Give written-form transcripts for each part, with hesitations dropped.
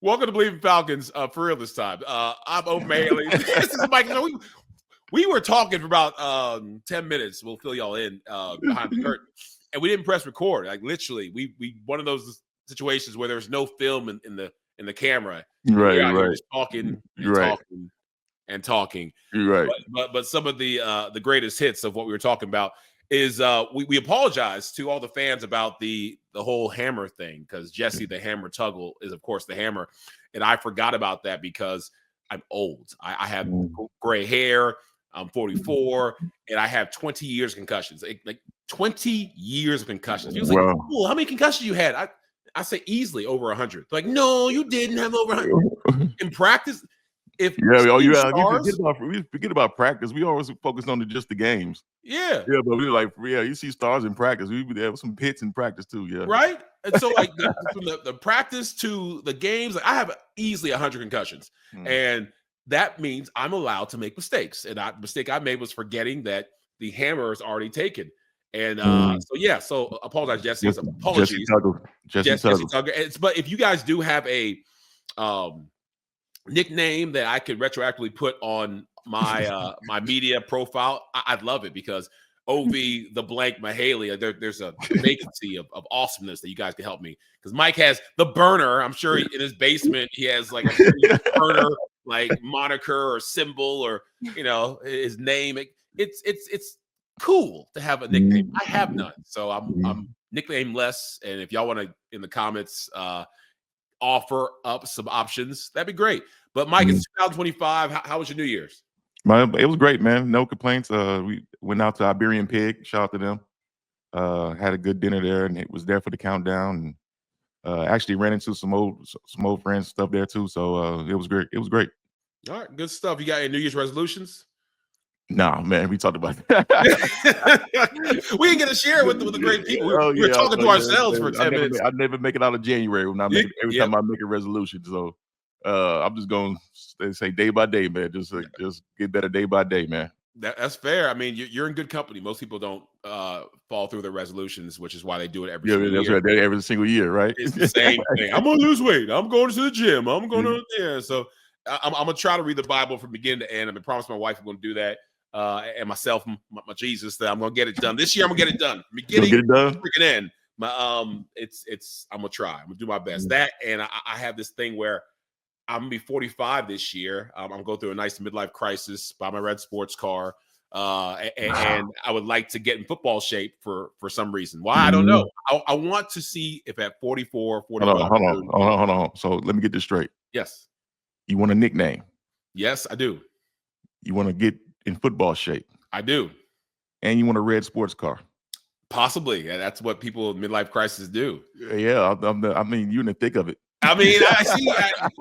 Welcome to Believe in Falcons for real this time. I'm Open Haley. This is Mike. We were talking for about 10 minutes. We'll fill y'all in behind the curtain. And we didn't press record. Like literally, we one of those situations where there's no film in the camera. Right, Here just talking and talking and talking. Right. But some of the greatest hits of what we were talking about is we apologize to all the fans about the whole hammer thing, because Jesse the Hammer Tuggle is of course the hammer, and I forgot about that because I'm old. I have gray hair. I'm 44, and I have 20 years of concussions. Like 20 years of concussions. He was like, "Cool, how many concussions you had?" I say easily over 100. Like, no, you didn't have over 100 in practice. We forget about practice. We always focus on just the games. Yeah, but we like, you see stars in practice. We have some hits in practice too. Yeah, right. And so, like, from the practice to the games, like, I have easily 100 concussions, and that means I'm allowed to make mistakes. And the mistake I made was forgetting that the hammer is already taken. And so apologize, Jesse. Apologies, Jesse Tugger. But if you guys do have a nickname that I could retroactively put on my my media profile, I'd love it, because OV the blank Mahaley, there's a vacancy of awesomeness that you guys can help me, because Mike has the burner. I'm sure in his basement he has like a burner like moniker or symbol, or his name. It's cool to have a nickname. I have none, so I'm nickname-less. And if y'all want to in the comments offer up some options, that'd be great. But Mike, it's 2025. How was your New Year's? It was great, man. No complaints. We went out to Iberian Pig. Shout out to them. Had a good dinner there, and it was there for the countdown. And actually ran into some old friends stuff there too. So it was great. It was great. All right, good stuff. You got any New Year's resolutions? Nah, man, we talked about that. We didn't get to share it with the great people. We were talking to ourselves for 10 minutes. I never make it out of January every time I make a resolution. So I'm just going to say day by day, man. Just get better day by day, man. That's fair. I mean, you're in good company. Most people don't fall through their resolutions, which is why they do it every single year. Right. Every single year, right? It's the same thing. I'm going to lose weight. I'm going to the gym. I'm going to So I'm going to try to read the Bible from beginning to end. I'm going to promise my wife I'm going to do that. And myself, my Jesus, that I'm going to get it done. This year, I'm going to get it done. Beginning to freaking end. I'm going to try. I'm going to do my best. That, and I have this thing where I'm going to be 45 this year. I'm going through a nice midlife crisis, buy my red sports car. And I would like to get in football shape for some reason. Why? I don't know. I want to see if at 44, 45. Hold on. So let me get this straight. Yes. You want a nickname? Yes, I do. You want to get in football shape? I do. And you want a red sports car? Possibly. Yeah, that's what people in midlife crisis do. Yeah, I mean, you're in the thick of it. I mean, I see. I'm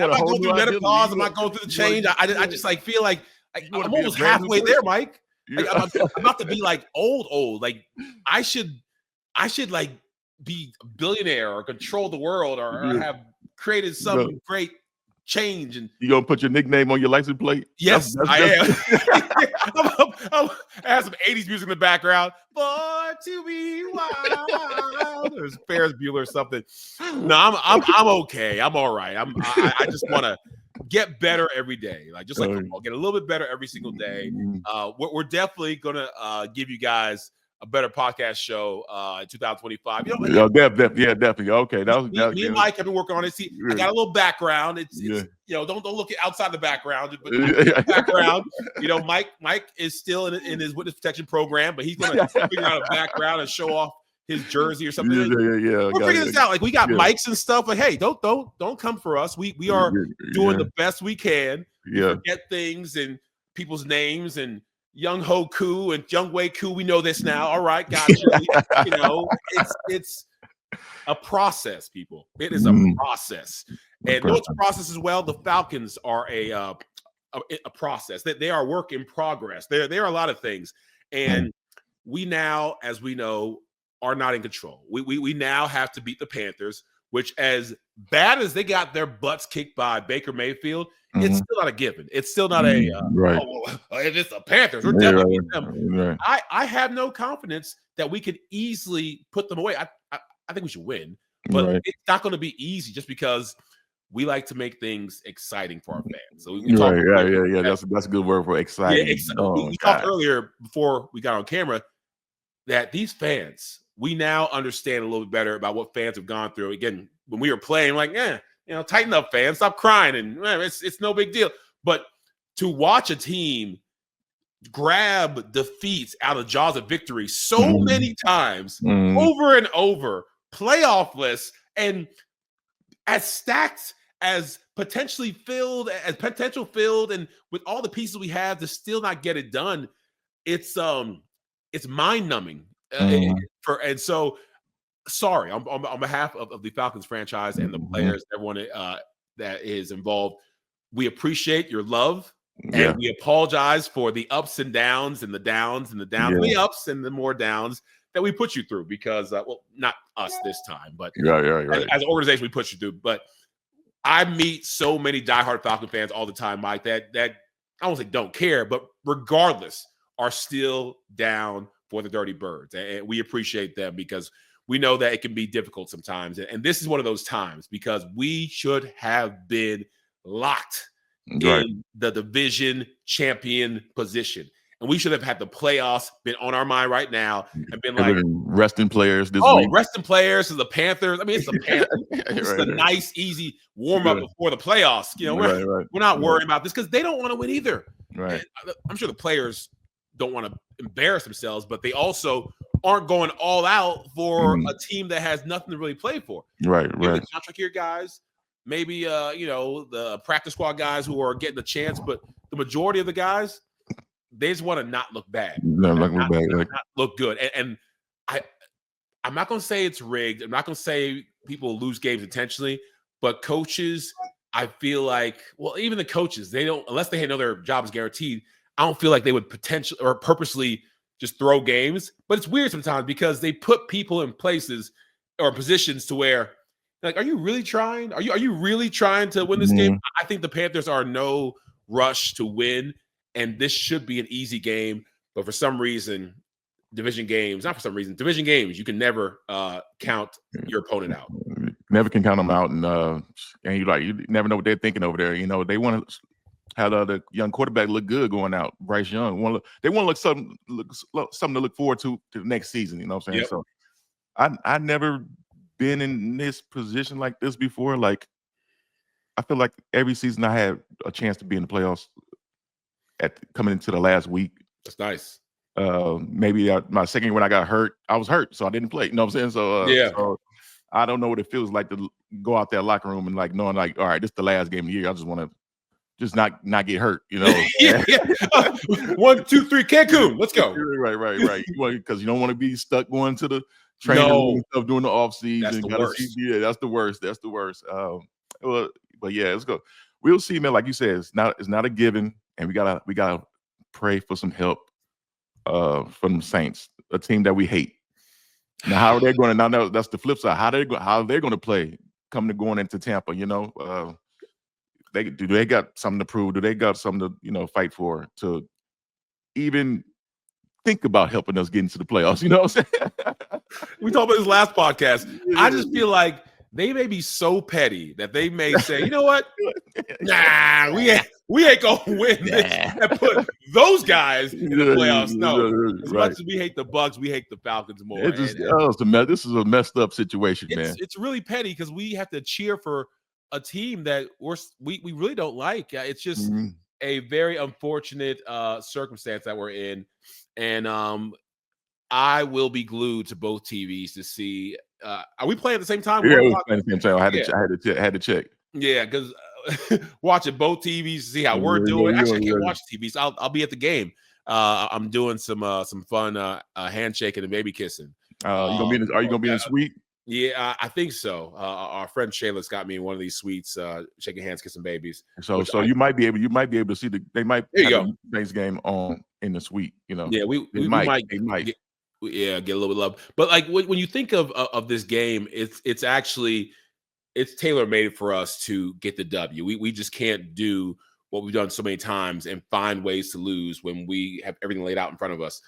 not going through menopause. I'm not going through the change. I just like feel like I'm almost halfway there, Mike. Like, I'm about to be like old. Like I should like be a billionaire or control the world or have created some great change. And you gonna put your nickname on your license plate? Yes, I am. I have some 80s music in the background. Born to be wild. There's Ferris Bueller or something. No, I'm okay. I'm all right. I just want to get better every day. Like just like football, get a little bit better every single day. We're definitely gonna give you guys a better podcast show in 2025. Definitely. Okay, me and Mike have been working on it. See, I got a little background. It's don't look outside the background, but background. Mike is still in his witness protection program, but he's gonna figure out a background and show off his jersey or something. We're figuring this out. Like we got mics and stuff, but hey, don't come for us. We are doing the best we can. We forget things and people's names and Young Ho Koo and Young Wei Koo. We know this now. All right, gotcha. It's a process, people. It is a process, and it's a process as well. The Falcons are a process. They are work in progress. There are a lot of things, and we now, as we know, are not in control. We now have to beat the Panthers, which, as bad as they got their butts kicked by Baker Mayfield, it's still not a given. It's still not it's the Panthers. We're definitely beating them. Right. I have no confidence that we could easily put them away. I think we should win, but it's not going to be easy just because we like to make things exciting for our fans. So we talked earlier. Yeah. That's a good word for exciting. We talked earlier before we got on camera that these fans, we now understand a little bit better about what fans have gone through. Again, when we were playing, like, tighten up, fans, stop crying, and it's no big deal. But to watch a team grab defeats out of jaws of victory so many times, over and over, playoffless, and as stacked as potential filled, and with all the pieces we have to still not get it done, it's mind numbing. And so, sorry, on behalf of the Falcons franchise and the players, everyone that is involved, we appreciate your love. And we apologize for the ups and downs and the downs and the downs, the ups and the more downs that we put you through because, not us this time, but as an organization, we put you through. But I meet so many diehard Falcon fans all the time, Mike, that I won't say don't care, but regardless, are still down for the Dirty Birds. And we appreciate them because we know that it can be difficult sometimes. And this is one of those times because we should have been locked in the division champion position. And we should have had the playoffs been on our mind right now and been like resting players this week. Resting players to the Panthers. I mean, it's the Panthers. It's a nice, easy warm-up before the playoffs. We're not worrying about this because they don't want to win either. Right. And I'm sure the players don't want to embarrass themselves, but they also aren't going all out for a team that has nothing to really play for. Right. The contract year guys, maybe the practice squad guys who are getting a chance, but the majority of the guys, they just want to not look bad. Not look good. And I'm not going to say it's rigged. I'm not going to say people lose games intentionally, but coaches, I feel like, even the coaches, they don't, unless they know their job is guaranteed, I don't feel like they would potentially or purposely just throw games. But it's weird sometimes because they put people in places or positions to where, like, are you really trying? Are you really trying to win this game? I think the Panthers are no rush to win, and this should be an easy game. But for some reason, division games, you can never count your opponent out. Never can count them out, and you never know what they're thinking over there. They want to have the young quarterback look good going out. Bryce Young, they want to look something to look forward to the next season. You know what I'm saying? Yep. So I never been in this position like this before. Like, I feel like every season I had a chance to be in the playoffs coming into the last week. That's nice. Maybe my second year when I got hurt, I was hurt, so I didn't play. You know what I'm saying? So I don't know what it feels like to go out that locker room and like knowing like, all right, this is the last game of the year. I just want to not get hurt, 1, 2, 3, Cancun. Let's go. Right. Because you don't want to be stuck going to the training room and stuff during the off season. That's the worst. But yeah, let's go. We'll see, man. Like you said, it's not a given, and we gotta pray for some help from the Saints, a team that we hate. Now, how are they going to? Now that's the flip side. How are they going to play going into Tampa? They got something to prove? Do they got something to fight for to even think about helping us get into the playoffs? You know what I'm saying? We talked about this last podcast. I just feel like they may be so petty that they may say, you know what? Nah, we ain't gonna win this and put those guys in the playoffs. No, as much as we hate the Bucs, we hate the Falcons more. This is a messed up situation, man. It's really petty because we have to cheer for a team that we really don't like. It's just a very unfortunate circumstance that we're in, and I will be glued to both TVs to see. Are we playing at the same time? Yeah, we playing at the same time. I had to check. Yeah, because watching both TVs to see how we're doing. Actually, I can't watch the TVs. I'll be at the game. I'm doing some fun handshaking and baby kissing. Are you gonna be in the suite? Yeah, I think so. Our friend Shayla's got me in one of these suites, shaking hands, kissing babies. So you might be able to see they might there you have go. the Saints game on in the suite. Yeah, we might get a little bit of love. But like when you think of this game, it's actually tailor-made for us to get the W. We just can't do what we've done so many times and find ways to lose when we have everything laid out in front of us.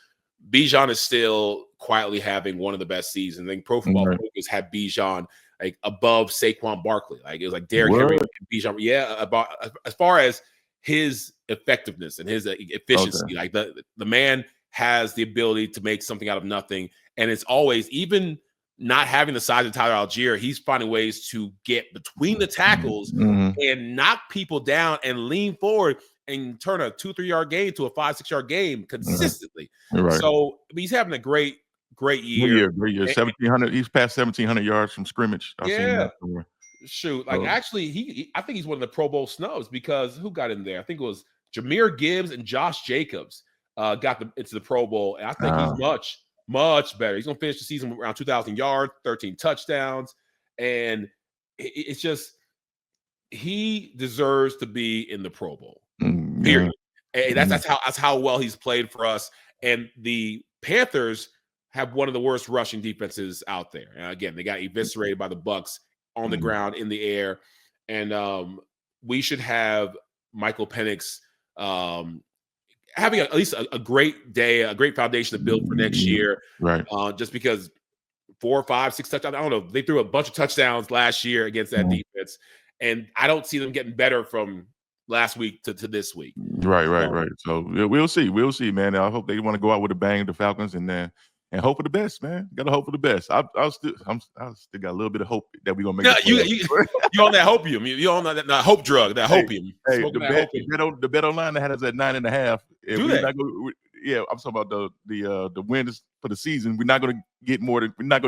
Bijan is still quietly having one of the best seasons. I think Pro Football Focus had Bijan like above Saquon Barkley. Like it was like Derrick Henry and Bijan. Yeah, about as far as his effectiveness and his efficiency. Like the man has the ability to make something out of nothing, and it's always, even not having the size of Tyler Algier, he's finding ways to get between the tackles and knock people down and lean forward and turn a 2-3 yard game to a 5-6 yard game consistently. So he's having a great year. Great year. 1,700. He's passed 1,700 yards from scrimmage. I've seen that somewhere. Shoot, like actually, I think he's one of the Pro Bowl snubs, because who got in there? I think it was Jahmyr Gibbs and Josh Jacobs got into the Pro Bowl, and I think he's much better. He's gonna finish the season around 2,000 yards, 13 touchdowns, and it's just, he deserves to be in the Pro Bowl. Period. And that's how well he's played for us. And the Panthers have one of the worst rushing defenses out there. And again, they got eviscerated by the Bucs on the ground, in the air, and we should have Michael Penix having at least a great day, a great foundation to build for next year. Right. Just because 4, 5, 6 touchdowns. I don't know. They threw a bunch of touchdowns last year against that defense, and I don't see them getting better from last week to this week. Right. So we'll see, man. I hope they want to go out with a bang, the Falcons, and hope for the best, man. Got to hope for the best. I still got a little bit of hope that we're gonna make. You on that hopium? You on that hope drug? That hopium? Hey, the bet online that had us at 9.5. I'm talking about the wins for the season. We're not gonna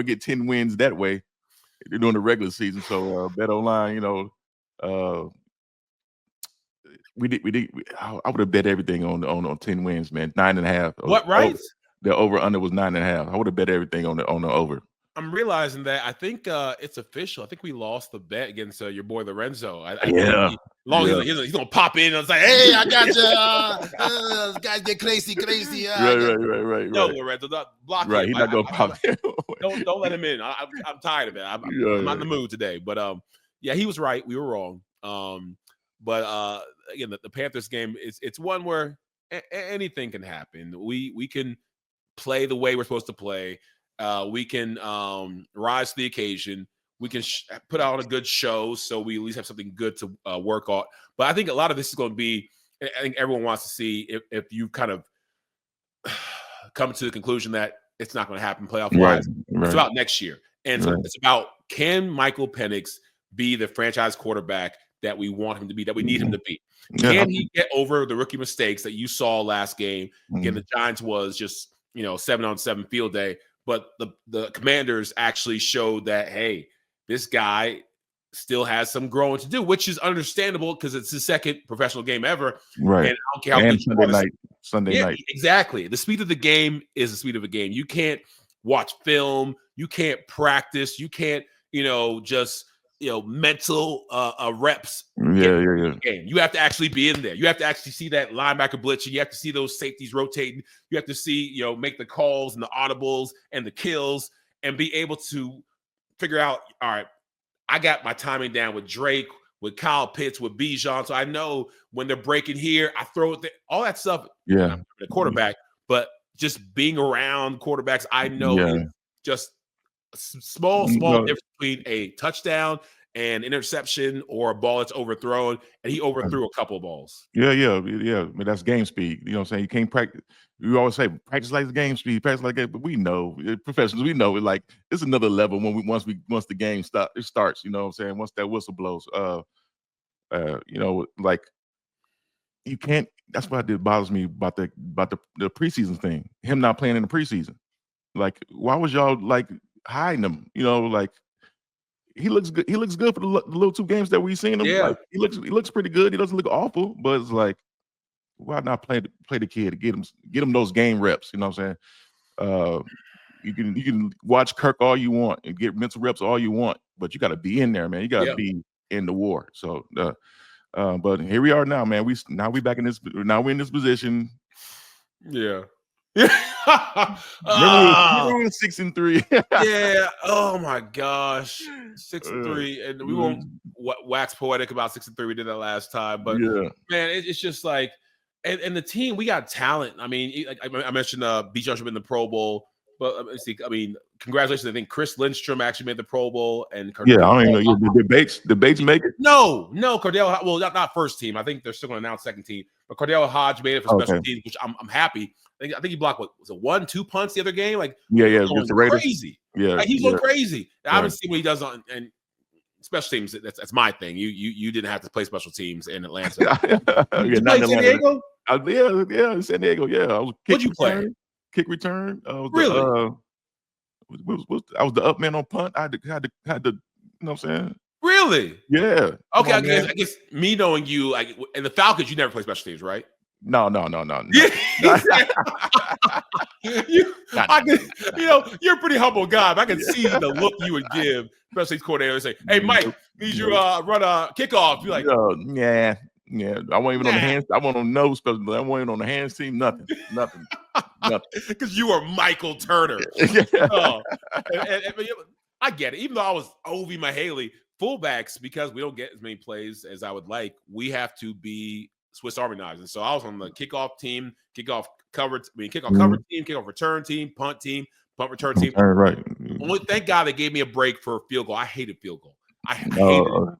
get 10 wins that way during the regular season. So bet online, I would have bet everything on 10 wins, man. 9.5. What, right? The over under was 9.5. I would have bet everything on the over. I'm realizing that I think it's official. I think we lost the bet against your boy Lorenzo. He's gonna pop in and say, "Hey, I got you." Guys get crazy. Right. No, Lorenzo, block him. Right, he's not gonna pop in. Don't let him in. I'm tired of it. I'm not in the mood today. But he was right. We were wrong. But again, the Panthers game it's one where anything can happen. We can play the way we're supposed to play. We can rise to the occasion. We can put out a good show, so we at least have something good to work on. But I think a lot of this is going to be, I think everyone wants to see if you kind of come to the conclusion that it's not going to happen playoff-wise. Right. It's about next year. And it's about, can Michael Penix be the franchise quarterback that we want him to be, that we need him to be? Can he get over the rookie mistakes that you saw last game? Again, the Giants was just, 7-on-7 field day. But the Commanders actually showed that, hey, this guy still has some growing to do, which is understandable because it's his second professional game ever. Right. And I don't care how good Sunday night. Exactly. The speed of the game is the speed of a game. You can't watch film. You can't practice. You can't, just mental reps. Yeah. Game. You have to actually be in there. You have to actually see that linebacker blitzing. You have to see those safeties rotating. You have to see, make the calls and the audibles and the kills and be able to figure out, all right, I got my timing down with Drake, with Kyle Pitts, with Bijan. So I know when they're breaking here, I throw it there. All that stuff. Yeah. The quarterback, but just being around quarterbacks, I know is just small difference between a touchdown and interception or a ball that's overthrown, and he overthrew a couple of balls. Yeah. I mean, that's game speed. You know what I'm saying? You can't practice. You always say practice like the game speed, practice like that. But we know, professionals, we know it. Like it's another level once the game starts. You know what I'm saying? Once that whistle blows, like you can't. That's what bothers me about the preseason thing. Him not playing in the preseason. Like, why was y'all like hiding him? Like. He looks good. He looks good for the little 2 games that we've seen him. Yeah. Like, he looks pretty good. He doesn't look awful, but it's like, why not play the kid, get him those game reps? You know what I'm saying? You can watch Kirk all you want and get mental reps all you want, but you got to be in there, man. You got to be in the war. So, but here we are now, man. We're in this position. Yeah. Remember we were 6-3. Yeah. Oh my gosh. 6-3, and we won't wax poetic about 6-3. We did that last time, but man, it's just like, and the team, we got talent. I mean, like I mentioned, Bijan should be in the Pro Bowl. But let's see. I mean, congratulations. I think Chris Lindstrom actually made the Pro Bowl, and I don't even know. Debates make it. No, Cordell. Well, not first team. I think they're still going to announce second team. But Cordell Hodge made it for special teams, which I'm happy. I think he blocked what was it 1-2 punts the other game? Like against the Raiders. Crazy. Yeah, like, he's going crazy. I haven't seen what he does on and special teams. That's my thing. You didn't have to play special teams in Atlanta. Did you play San Diego? Yeah, San Diego. Yeah, What'd you play? Kick return. Really? I was the up man on punt. I had to, you know what I'm saying? Really? Yeah. Okay, I guess me knowing you, like in the Falcons, you never play special teams, right? No. You're a pretty humble guy. But I can see the look you would give, especially coordinator, and say, "Hey, Mike, need you run a kickoff?" You're like, yeah. I wasn't even on the hands. I wasn't on no special. I wasn't even on the hands team. Nothing. Because you are Michael Turner. I get it. Even though I was Ovie Mahaley, fullbacks, because we don't get as many plays as I would like, we have to be Swiss Army knives. And so I was on the kickoff team, kickoff cover team, kickoff return team, punt return team. Right. Only thank God they gave me a break for a field goal. I hated field goal. I hated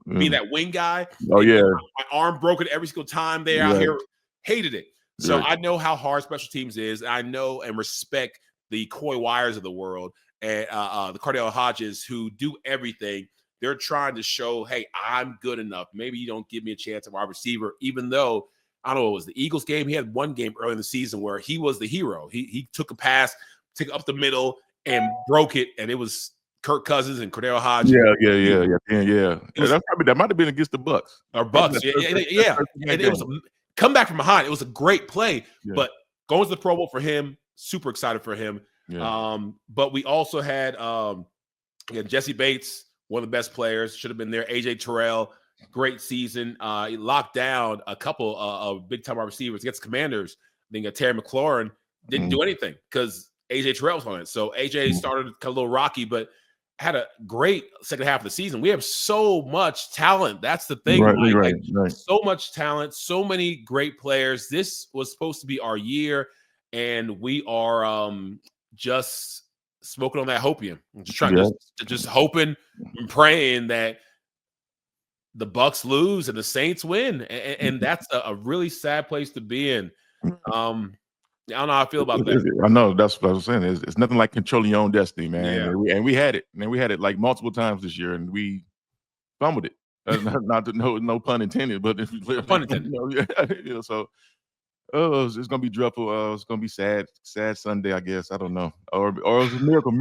being that wing guy. My arm broken every single time they're out here. Hated it. So I know how hard special teams is. I know and respect the Coy Wires of the world and the Cordell Hodges who do everything. They're trying to show, hey, I'm good enough. Maybe you don't give me a chance at wide receiver, even though, I don't know, it was the Eagles game. He had one game early in the season where he was the hero. He took a pass, took it up the middle, and broke it, and it was Kirk Cousins and Cordell Hodges. That might have been against the Bucks. Or Bucks, yeah. And it was a come back from behind. It was a great play, but going to the Pro Bowl for him, super excited for him. Yeah. But we also had Jesse Bates, one of the best players, should have been there. AJ Terrell, great season. He locked down a couple of big-time wide receivers against Commanders. I think Terry McLaurin didn't do anything because AJ Terrell was on it. So AJ started kind of a little rocky, but had a great second half of the season. We have so much talent. That's the thing. Right. So much talent, so many great players. This was supposed to be our year, and we are just smoking on that hopium. I'm just trying just hoping and praying that the Bucks lose and the Saints win. And that's a really sad place to be in. I don't know how I feel about that. I know that's what I was saying. It's nothing like controlling your own destiny, man. Yeah. And we had it. And we had it like multiple times this year, and we fumbled it. No pun intended, but pun intended. So it's gonna be dreadful. It's gonna be sad Sunday, I guess. I don't know. Or it's a miracle.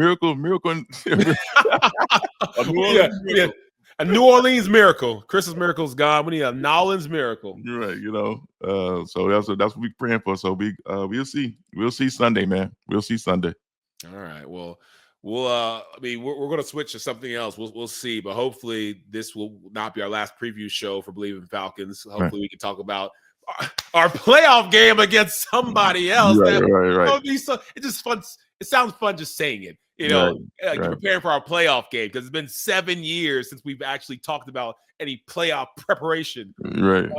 A New Orleans miracle. Christmas miracle's gone. We need a Nolans miracle. You're right. So that's what we're praying for. So we'll see. We'll see Sunday, man. We'll see Sunday. All right. Well, we're going to switch to something else. We'll see. But hopefully this will not be our last preview show for Believe in Falcons. Hopefully we can talk about our playoff game against somebody else. Right. It's just fun. It sounds fun just saying it. Preparing for our playoff game because it's been 7 years since we've actually talked about any playoff preparation. Right.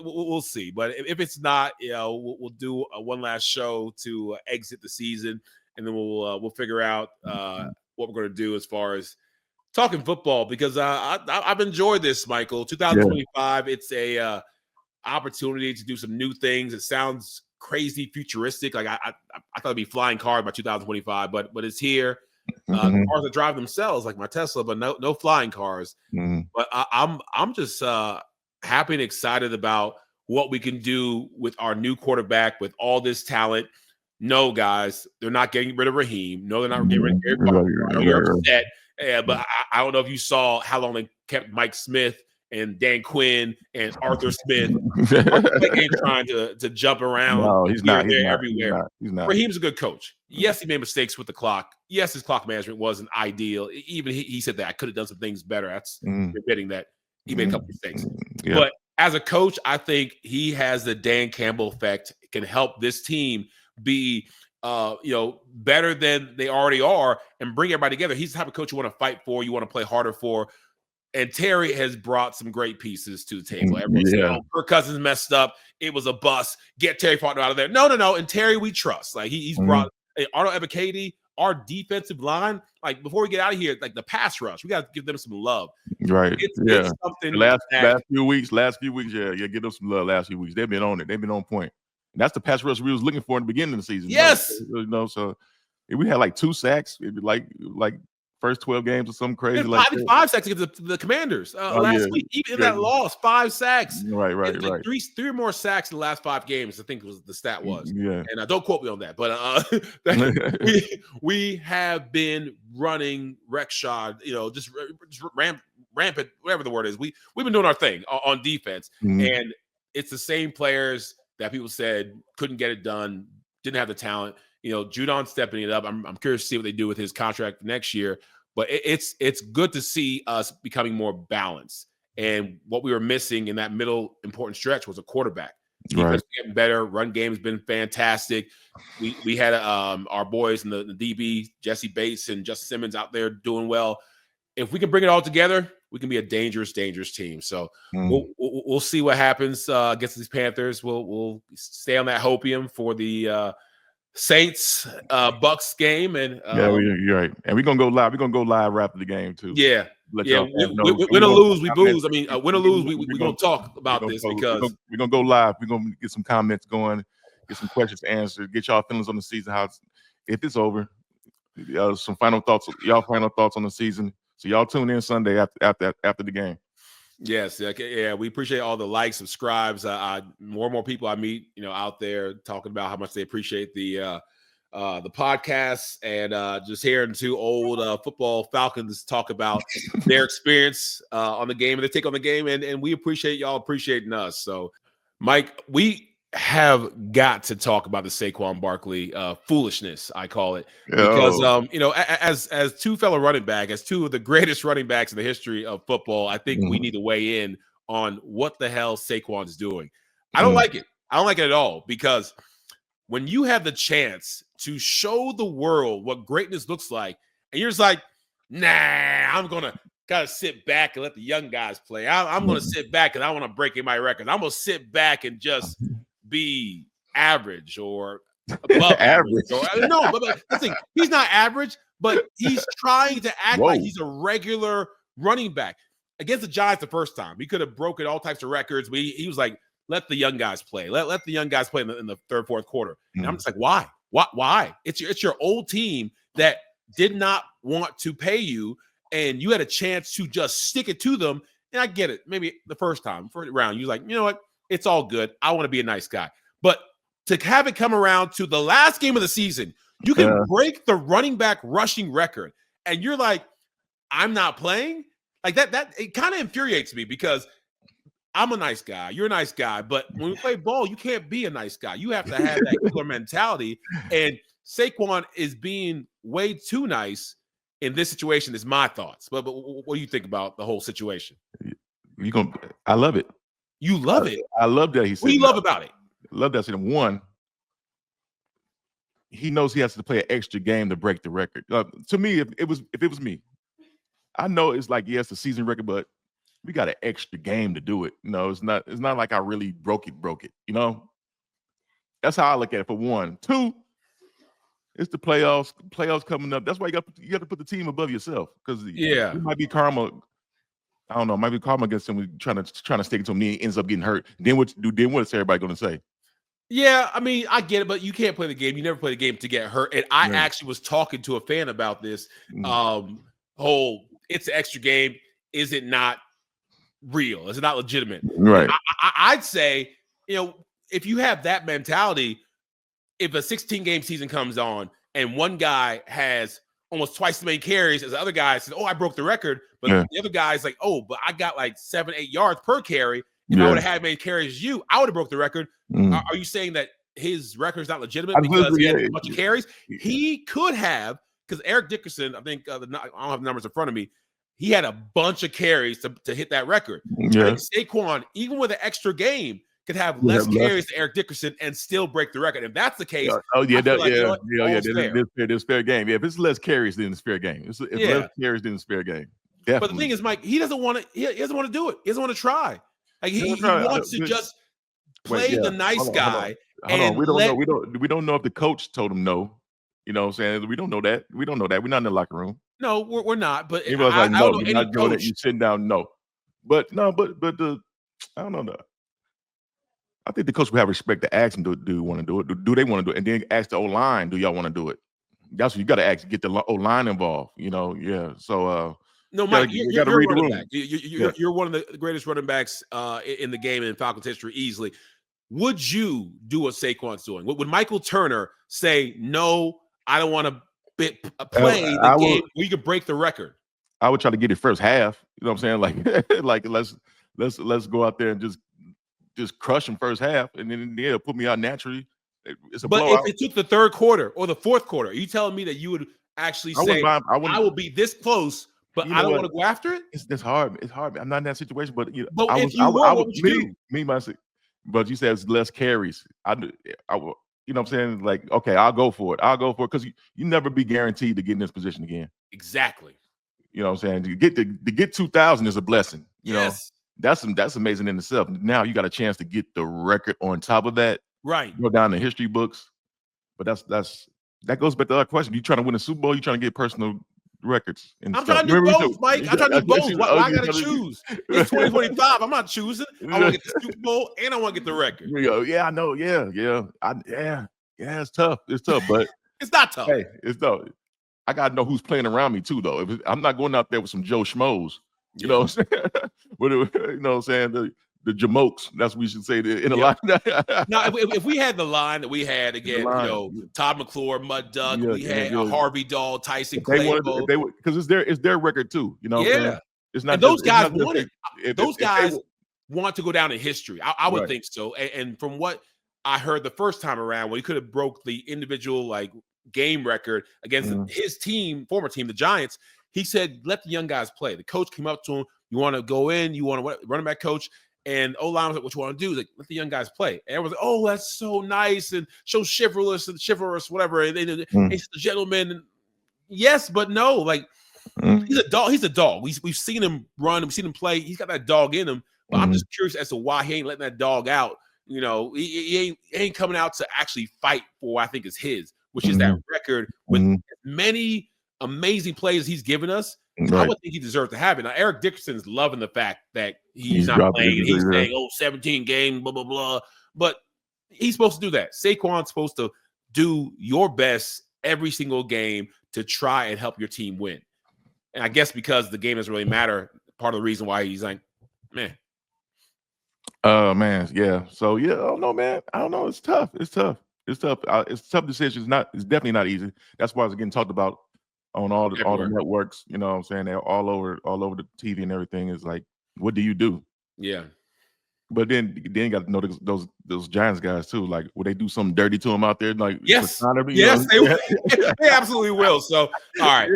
We'll see, but if it's not, we'll do one last show to exit the season, and then we'll figure out what we're going to do as far as talking football because I've enjoyed this, Michael. 2025, it's a opportunity to do some new things. It sounds crazy futuristic. Like I thought it'd be flying cars by 2025, but it's here. Cars that drive themselves, like my Tesla, but no flying cars. But I'm just happy and excited about what we can do with our new quarterback with all this talent. No, guys, they're not getting rid of Raheem. No, they're not getting rid of Eric Barker. You're upset. But I don't know if you saw how long they kept Mike Smith and Dan Quinn and Arthur Smith ain't trying to jump around. No, he's not. Everywhere. He's not. Raheem's a good coach. Yes, he made mistakes with the clock. Yes, his clock management wasn't ideal. Even he said that I could have done some things better. That's admitting that he made a couple mistakes. Yeah. But as a coach, I think he has the Dan Campbell effect. It can help this team be better than they already are and bring everybody together. He's the type of coach you want to fight for, you want to play harder for. And Terry has brought some great pieces to the table. Everyone's saying, Kirk Cousins messed up. It was a bust. Get Terry Faulkner out of there. No. And Terry, we trust. Like he's brought Arnold Ebiketie, our defensive line, like before we get out of here, like the pass rush, we got to give them some love. Right. It's something The that, last few weeks, yeah, give them some love. Last few weeks, they've been on it. They've been on point. And that's the pass rush we was looking for in the beginning of the season. Yes. So we had like 2 sacks, like first 12 games or something crazy. Like 5 sacks against the Commanders last week. Even in that loss, 5 sacks. Right. Three or more sacks in the last 5 games, I think was the stat was. Yeah. And don't quote me on that, but we have been running wreckshod, just rampant, whatever the word is. We've been doing our thing on defense, and it's the same players that people said couldn't get it done, didn't have the talent. Judon stepping it up. I'm curious to see what they do with his contract next year. But it's good to see us becoming more balanced. And what we were missing in that middle important stretch was a quarterback. Defense getting better. Run game has been fantastic. We had our boys in the DB, Jesse Bates and Justin Simmons out there doing well. If we can bring it all together, we can be a dangerous team. So we'll see what happens against these Panthers. We'll stay on that hopium for the Saints Bucks game, and you're right. And we're gonna go live. We're gonna go live after the game too. Yeah. Win or lose, we booze. I mean, win or lose, we're gonna talk about this because we're gonna go live. We're gonna get some comments going, get some questions answered, get y'all feelings on the season. If it's over, some final thoughts. Y'all final thoughts on the season. So y'all tune in Sunday after the game. Yes, yeah, we appreciate all the likes, subscribes. More and more people I meet, out there talking about how much they appreciate the podcast, and just hearing 2 old football Falcons talk about their experience on the game and their take on the game, and we appreciate y'all appreciating us. So, Mike, we have got to talk about the Saquon Barkley foolishness, I call it, because as 2 fellow running back, as 2 of the greatest running backs in the history of football, I think we need to weigh in on what the hell Saquon's doing. I don't like it. I don't like it at all, because when you have the chance to show the world what greatness looks like, and you're just like, nah, I'm gotta sit back and let the young guys play. I'm gonna sit back and I want to break in my record. I'm gonna sit back and just be average or above average. No, but listen, he's not average, but he's trying to act like he's a regular running back. Against the Giants the first time, he could have broken all types of records. But he was like, let the young guys play. Let the young guys play in the third, fourth quarter. And I'm just like, why? Why? It's your old team that did not want to pay you, and you had a chance to just stick it to them. And I get it. Maybe the first round, you're like, you know what? It's all good. I want to be a nice guy. But to have it come around to the last game of the season, you can break the running back rushing record, and you're like, I'm not playing? Like that it kind of infuriates me, because I'm a nice guy. You're a nice guy. But when we play ball, you can't be a nice guy. You have to have that killer mentality. And Saquon is being way too nice in this situation, is my thoughts. But what do you think about the whole situation? I love it. You love it. I love that he said. What do you love about it? I love that. One, he knows he has to play an extra game to break the record. To me, if it was me, I know it's like, yes, the season record, but we got an extra game to do it. It's not like I really broke it. That's how I look at it. For one. 2, it's the playoffs. Playoffs coming up. That's why you got to put the team above yourself, because it might be karma. I don't know. It might be karma against him trying to stick it to him. He ends up getting hurt. Then what is everybody going to say? Yeah, I mean, I get it, but you can't play the game. You never play the game to get hurt. And I actually was talking to a fan about this. It's an extra game. Is it not real? Is it not legitimate? Right. I'd say, if you have that mentality, if a 16-game season comes on and one guy has almost twice as many carries as the other guy says, I broke the record, but the other guy's like, but I got like 7-8 yards per carry. If I would have had many carries as you, I would have broke the record. Are you saying that his record is not legitimate because he had a bunch of carries? He could have, because Eric Dickerson, I think I don't have the numbers in front of me, he had a bunch of carries to hit that record. And Saquon, even with an extra game, could have less carries than Eric Dickerson and still break the record. If that's the case, there's fair game. Yeah, if it's less carries, then it's fair game. If less carries, then it's fair game. Definitely. But the thing is, Mike, he doesn't want to. He doesn't want to do it. He doesn't want to try. Like he wants to just play the nice guy. Hold on. We don't know if the coach told him no. You know what I'm saying? We don't know that. We don't know that. We're not in the locker room. No, we're not. But He was like, I don't no, know you're any not doing it. coach. You sitting down. No. But the I don't know. I think the coach would have respect to ask them, do you want to do it? Do they want to do it? And then ask the O-line, do y'all want to do it? That's what you got to ask. Get the O-line involved. Yeah. So no, Mike, you you're got to read the running room. back. You're one of the greatest running backs in the game in Falcons history, easily. Would you do what Saquon's doing? Would Michael Turner say, no, I don't want to play the game where you could break the record? I would try to get it first half. You know what I'm saying? Like let's go out there and just crush them first half, and then put me out naturally. It's a blowout. If it took the third quarter or the fourth quarter, are you telling me that you would actually say, I will be this close, but I don't want to go after it? It's hard. It's hard. I'm not in that situation, but what would you do? Me myself. But you said it's less carries. I will. You know what I'm saying? Like, okay, I'll go for it. Because you never be guaranteed to get in this position again. Exactly. You know what I'm saying? To get 2,000 is a blessing. You know, that's amazing in itself. Now you got a chance to get the record on top of that. Right. Go down the history books. But that goes back to our question. You trying to win a Super Bowl? You trying to get personal records? I'm trying to do both, Mike. I'm trying to do both. Why I gotta choose? It's 2025. I'm not choosing. I want to get the Super Bowl and I want to get the record. Yeah, I know. Yeah. It's tough. But it's not tough. Hey, it's tough. I gotta know who's playing around me too, though. I'm not going out there with some Joe Schmoes. You know what I'm saying? You know what I'm saying? The Jamokes. That's what we should say in the line. Now, if we had the line that we had again, Todd McClure, Mud Duck, we had Harvey Dahl, Tyson Claypool. Because it's their record too. You know what I'm saying? It's not. And those guys want it. Those guys want to go down in history. I would think so. And from what I heard the first time around, when he could have broke the individual game record against his team, former team, the Giants, he said, let the young guys play. The coach came up to him. You want to go in? You want to running back coach? And O-line was like, what you want to do? Like, let the young guys play. And everyone's like, oh, that's so nice and so chivalrous, whatever. And he's a gentleman. And yes, but no. Like, he's a dog. He's a dog. We've seen him run. We've seen him play. He's got that dog in him. But I'm just curious as to why he ain't letting that dog out. You know, he ain't coming out to actually fight for what I think is his, which is that record with as many amazing plays he's given us. I would think he deserves to have it. Now, Eric Dickerson's loving the fact that he's not playing. And he's saying, 17 games, blah, blah, blah. But he's supposed to do that. Saquon's supposed to do your best every single game to try and help your team win. And I guess because the game doesn't really matter, part of the reason why he's like, man. Man, yeah. So, yeah, I don't know, man. I don't know. It's tough. It's tough. It's a tough decision. It's definitely not easy. That's why it's getting talked about on all the networks, you know what I'm saying? They're all over the TV and everything. Is like, what do you do? Yeah. But then you got to know those Giants guys too. Like, will they do something dirty to them out there? Like, yes, they absolutely will. So, all right,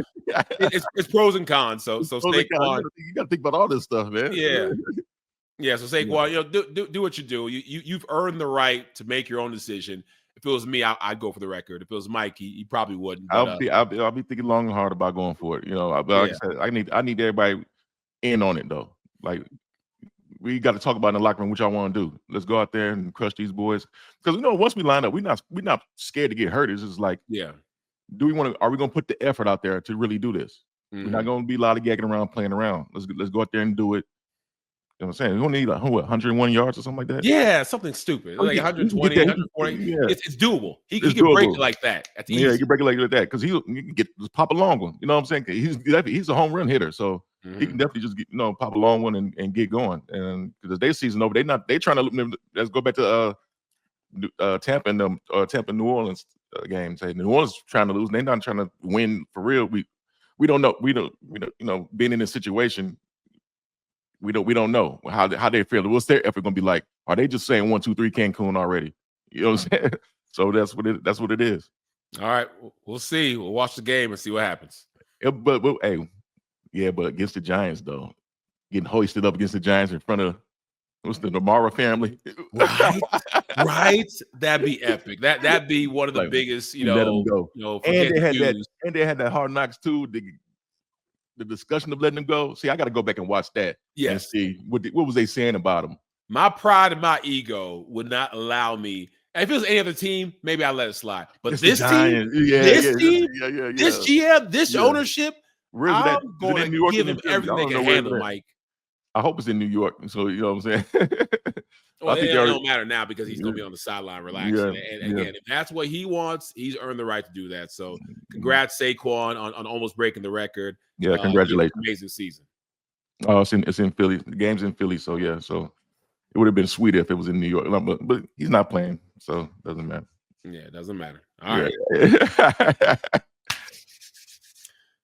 it's pros and cons. So Saquon, you got to think about all this stuff, man. Yeah. So Saquon, do what you do. You've earned the right to make your own decision. If it was me, I'd go for the record. If it was Mike, he probably wouldn't. But, I'll be thinking long and hard about going for it. You know, like I said, I need everybody in on it though. Like, we got to talk about in the locker room what y'all want to do. Let's go out there and crush these boys. Because once we line up, we're not scared to get hurt. It's just like, are we going to put the effort out there to really do this? We're not going to be lollygagging around, playing around. Let's go out there and do it. You know what I'm saying? We don't need 101 yards or something like that. Yeah, something stupid. Like 120, 140. It's doable. He can break it like that. He can break it like that because he can just pop a long one. You know what I'm saying? He's a home run hitter, so he can definitely just pop a long one and get going. And because their season over, they trying to let's go back to Tampa and New Orleans game. Say New Orleans trying to lose. They're not trying to win for real. We don't know. We don't being in this situation. We don't know how they feel. What's their effort going to be like? Are they just saying 1, 2, 3 Cancun already? You know what I'm saying? So that's what it is. All right, we'll see. We'll watch the game and see what happens. But against the Giants though, getting hoisted up against the Giants in front of what's the Namara family, right? That'd be epic. That'd be one of the biggest. Let them go. And they had that Hard Knocks too. The discussion of letting them go. See, I got to go back and watch that and see what was they saying about him. My pride and my ego would not allow me. If it was any other team, maybe I let it slide. But It's this the team, Giants. Yeah, this yeah, team, yeah. this GM, this Yeah. ownership, Where is it at? I'm Is it going in to New York give or in them Philly? I everything they don't know can where handle, it's at. Mike. I hope it's in New York. So you know what I'm saying. Well, I think it don't matter now because he's going to be on the sideline relaxing. Yeah, And yeah. again, if that's what he wants, he's earned the right to do that. So congrats, Saquon, on almost breaking the record. Yeah, congratulations. Amazing season. Oh, it's in Philly. The game's in Philly, so yeah. So it would have been sweet if it was in New York, but he's not playing, so it doesn't matter. Yeah, it doesn't matter. All right. Yeah.